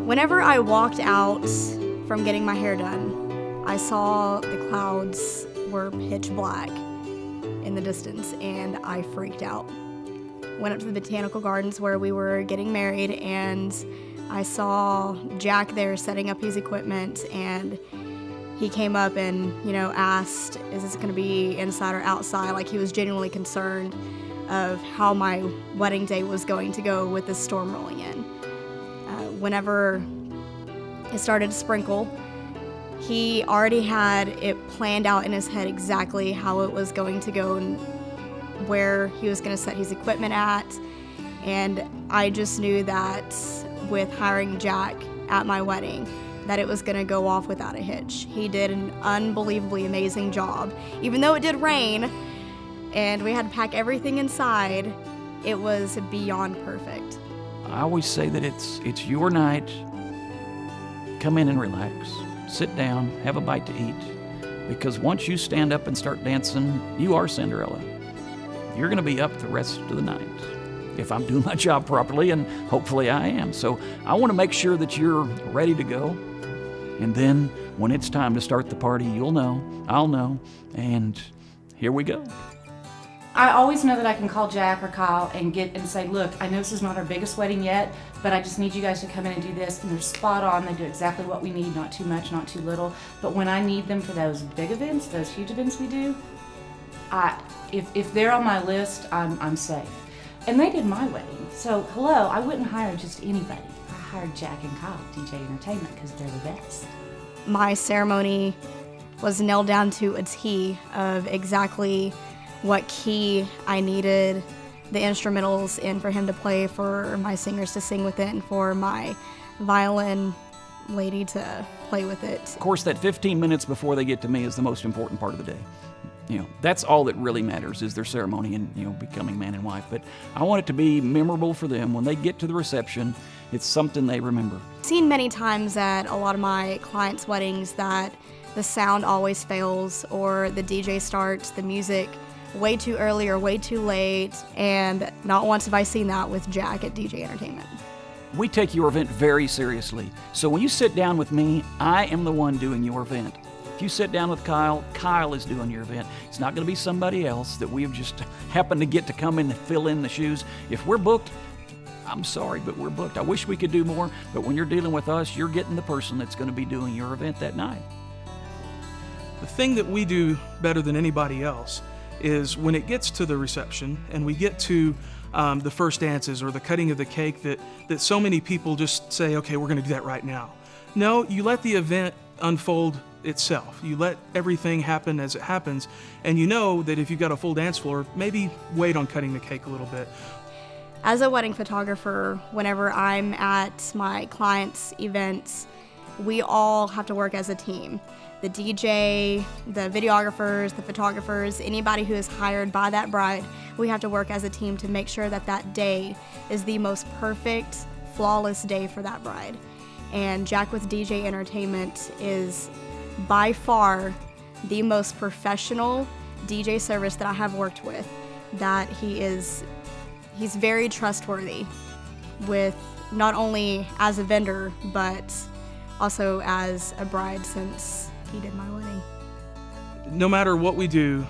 Whenever I walked out from getting my hair done, I saw the clouds were pitch black in the distance, and I freaked out. Went up to the botanical gardens where we were getting married, and I saw Jack there setting up his equipment, and he came up and, asked, is this gonna be inside or outside? Like, he was genuinely concerned of how my wedding day was going to go with this storm rolling in. Whenever it started to sprinkle, he already had it planned out in his head exactly how it was going to go and where he was going to set his equipment at. And I just knew that with hiring Jack at my wedding, that it was going to go off without a hitch. He did an unbelievably amazing job. Even though it did rain and we had to pack everything inside, it was beyond perfect. I always say that it's your night. Come in and relax. Sit down, have a bite to eat. Because once you stand up and start dancing, you are Cinderella. You're going to be up the rest of the night. If I'm doing my job properly, and hopefully I am. So I want to make sure that you're ready to go. And then when it's time to start the party, you'll know, I'll know, and here we go. I always know that I can call Jack or Kyle and say, look, I know this is not our biggest wedding yet, but I just need you guys to come in and do this. And they're spot on. They do exactly what we need, not too much, not too little. But when I need them for those big events, those huge events we do, if they're on my list, I'm safe. And they did my wedding. So, hello, I wouldn't hire just anybody. I hired Jack and Kyle, DJ Entertainment, because they're the best. My ceremony was nailed down to a T of exactly what key I needed the instrumentals in for him to play, for my singers to sing with it, and for my violin lady to play with it. Of course, that 15 minutes before they get to me is the most important part of the day. That's all that really matters, is their ceremony and, becoming man and wife. But I want it to be memorable for them. When they get to the reception, it's something they remember. I've seen many times at a lot of my clients' weddings that the sound always fails, or the DJ starts the music way too early or way too late, and not once have I seen that with Jack at DJ Entertainment. We take your event very seriously. So when you sit down with me, I am the one doing your event. If you sit down with Kyle, Kyle is doing your event. It's not going to be somebody else that we've just happened to get to come in and fill in the shoes. If we're booked, I'm sorry, but we're booked. I wish we could do more, but when you're dealing with us, you're getting the person that's going to be doing your event that night. The thing that we do better than anybody else is when it gets to the reception and we get to the first dances or the cutting of the cake, that so many people just say, okay, we're going to do that right now. No, you let the event unfold itself. You let everything happen as it happens, and you know that if you've got a full dance floor, maybe wait on cutting the cake a little bit. As a wedding photographer, whenever I'm at my clients' events, we all have to work as a team. The DJ, the videographers, the photographers, anybody who is hired by that bride, we have to work as a team to make sure that that day is the most perfect, flawless day for that bride. And Jack with DJ Entertainment is by far the most professional DJ service that I have worked with. That he's very trustworthy with not only as a vendor, but also as a bride, since he did my wedding. No matter what we do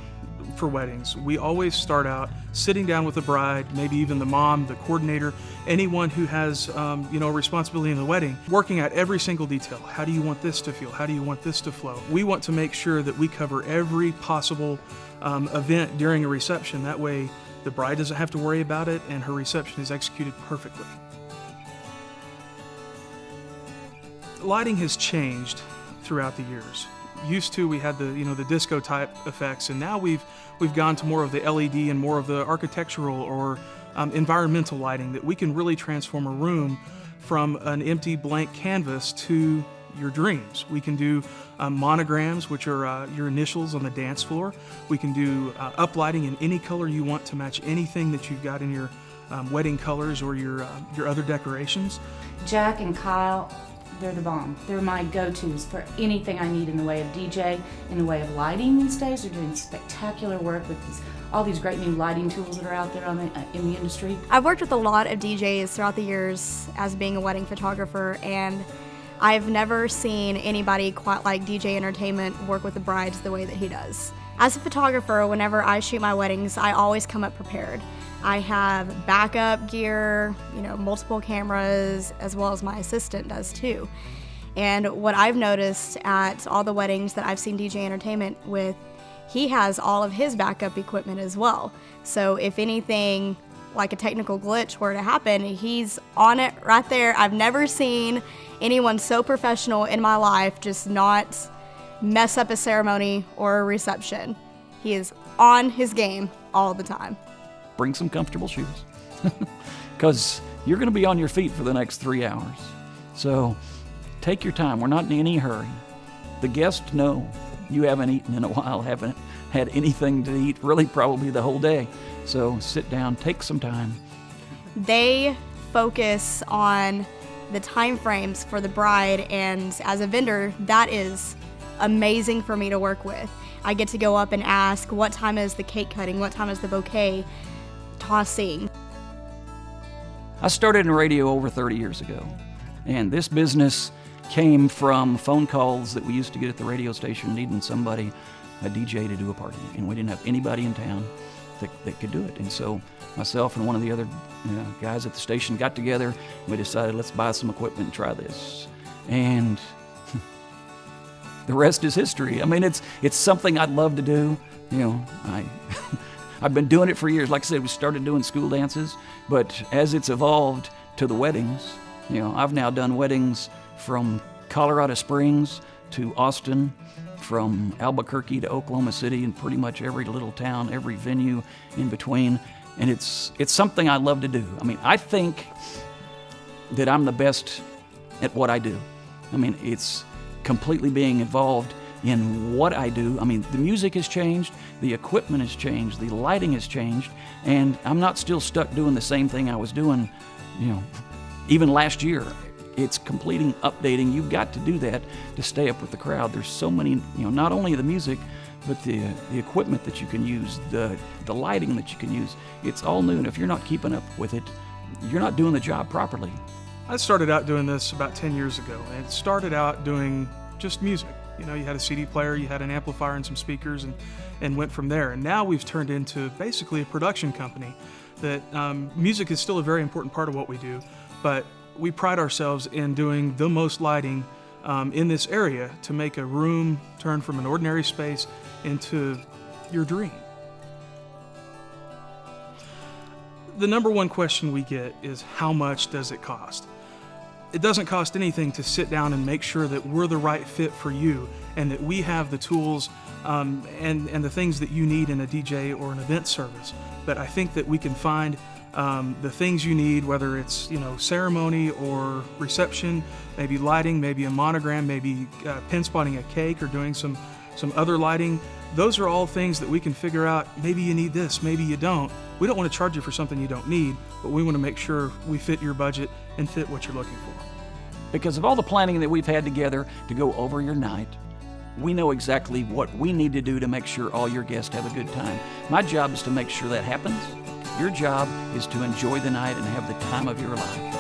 for weddings, we always start out sitting down with the bride, maybe even the mom, the coordinator, anyone who has responsibility in the wedding, working out every single detail. How do you want this to feel? How do you want this to flow? We want to make sure that we cover every possible event during a reception. That way the bride doesn't have to worry about it, and her reception is executed perfectly. Lighting has changed throughout the years. Used to, we had the disco type effects, and now we've gone to more of the LED and more of the architectural or environmental lighting, that we can really transform a room from an empty blank canvas to your dreams. We can do monograms, which are your initials on the dance floor. We can do uplighting in any color you want to match anything that you've got in your wedding colors or your other decorations. Jack and Kyle, They're the bomb. They're my go-tos for anything I need in the way of DJ, in the way of lighting these days. They're doing spectacular work with all these great new lighting tools that are out there in the industry. I've worked with a lot of DJs throughout the years as being a wedding photographer, and I've never seen anybody quite like DJ Entertainment work with the brides the way that he does. As a photographer, whenever I shoot my weddings, I always come up prepared. I have backup gear, multiple cameras, as well as my assistant does too. And what I've noticed at all the weddings that I've seen DJ Entertainment with, he has all of his backup equipment as well. So if anything like a technical glitch were to happen, he's on it right there. I've never seen anyone so professional in my life just not mess up a ceremony or a reception. He is on his game all the time. Bring some comfortable shoes because you're going to be on your feet for the next 3 hours. So take your time. We're not in any hurry. The guests know you haven't eaten in a while, haven't had anything to eat, really probably the whole day. So sit down, take some time. They focus on the time frames for the bride, and as a vendor, that is amazing for me to work with. I get to go up and ask, what time is the cake cutting? What time is the bouquet tossing? I started in radio over 30 years ago, and this business came from phone calls that we used to get at the radio station needing somebody, a DJ, to do a party, and we didn't have anybody in town that could do it. And so myself and one of the other guys at the station got together, and we decided, let's buy some equipment and try this. And the rest is history. I mean, it's something I'd love to do. I've been doing it for years. Like I said, we started doing school dances, but as it's evolved to the weddings, I've now done weddings from Colorado Springs to Austin, from Albuquerque to Oklahoma City, and pretty much every little town, every venue in between. And it's something I love to do. I mean, I think that I'm the best at what I do. I mean, it's completely being involved in what I do. I mean, the music has changed, the equipment has changed, the lighting has changed, and I'm not still stuck doing the same thing I was doing, even last year. It's completing, updating. You've got to do that to stay up with the crowd. There's so many, not only the music, but the equipment that you can use, the lighting that you can use. It's all new, and if you're not keeping up with it, you're not doing the job properly. I started out doing this about 10 years ago, and it started out doing just music. You had a CD player, you had an amplifier and some speakers, and went from there. And now we've turned into basically a production company that music is still a very important part of what we do, but we pride ourselves in doing the most lighting in this area to make a room turn from an ordinary space into your dream. The number one question we get is, how much does it cost? It doesn't cost anything to sit down and make sure that we're the right fit for you and that we have the tools and the things that you need in a DJ or an event service. But I think that we can find the things you need, whether it's ceremony or reception, maybe lighting, maybe a monogram, maybe pin spotting a cake or doing some other lighting. Those are all things that we can figure out. Maybe you need this, maybe you don't. We don't want to charge you for something you don't need, but we want to make sure we fit your budget and fit what you're looking for. Because of all the planning that we've had together to go over your night, we know exactly what we need to do to make sure all your guests have a good time. My job is to make sure that happens. Your job is to enjoy the night and have the time of your life.